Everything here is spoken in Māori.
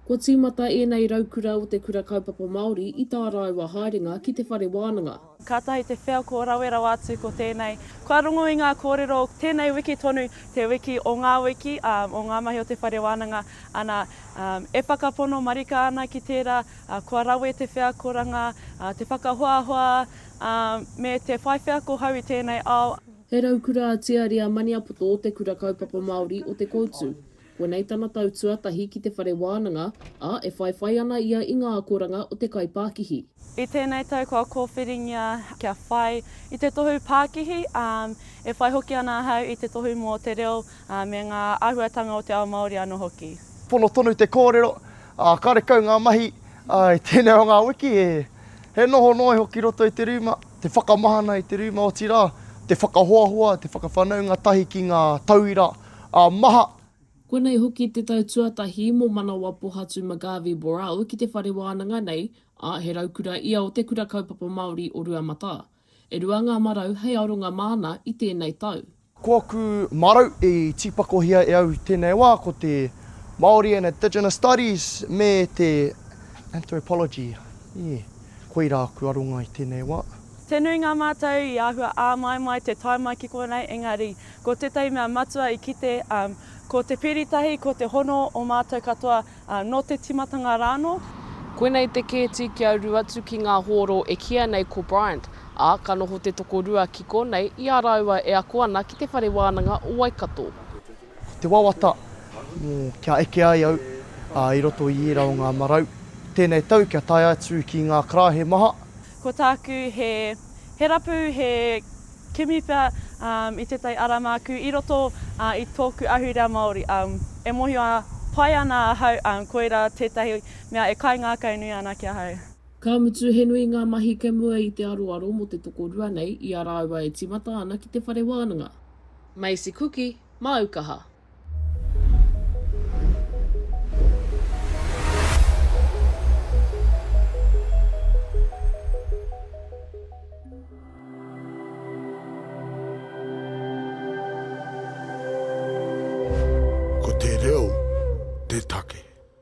Ko tīmata ēnei Raukura o te kura kaupapa Māori i tā rāua haerenga ki Te Whare Wānanga. Kātahi te whea ko rawera wātu ko tēnei. Kua rongo i ngā kōrero, tēnei wiki tonu, te wiki o ngā wiki, o ngā mahi o Te Whare Wānanga, ana e whakapono marika ana ki tērā, kua rawe te whea koranga, te whakahoahoa, me te whai whea ko hau i tēnei ao. He Raukura a Tiaria Maniapoto o te kura kaupapa Māori o te koutu. Ko nei tana tau tuatahi ki Te Whare Wānanga, a e whai ana ia i ngā akoranga o te kai Pākihi. I tēnei tau kua kōwhiringia kia whai i te tohu Pākihi, e whai hoki ana hau i te tohu mō te reo me ngā āhuatanga o te ao Māori anō hoki. Pono tonu te kōrero, ka rekau ngā mahi i tēnei o ngā wiki, he noho noi hoki roto i te rūma, te whakamahana i te rūma o tira, te whakahoahoa, te whakawhanau ngā tahi ki ngā tauira maha. Ko nei hoki te tau tuatahi mō Manawapohatu McGarvey-Borell ki Te Whare Wānanga nei, a he Raukura ia o te kura kaupapa Māori o Ruamata. E rua ngā marau hei aronga mana i tēnei tau. Ko aku marau i tipakohia e au tēnei wā ko te Māori and Indigenous Studies me te anthropology. Koe rā aku aronga i tēnei wā. Te nui ngā mātou i āhua āmai te taimai ki konei, engari ko tētai mea matua i kite, ko te piritahi, ko te hono o mātou katoa no te timatanga rāno. Koenei te kēti kia ruatu ki ngā hōro e kia nei ko Bryant, a ka noho te tokorua ki konei i a rāua e ako ana ki Te Whare Wānanga o Waikato. Te wawata, kia eke ai au i roto i era o ngā marau. Tēnei tau kia tai atu ki ngā karahe maha. Ko tāku he rapu, he kimipa i te tai aramāku i roto i tōku ahurea Māori. E mohi a pai ana hau, koera tētahi mea e kai ngā kainui ana kia hau. Ka mutu he nui ngā mahi ke mua i te aroaro mo te tokorua nei i a rāua e tīmata ana ki Te Whare Wānanga. Macie Kuki, Aukaha.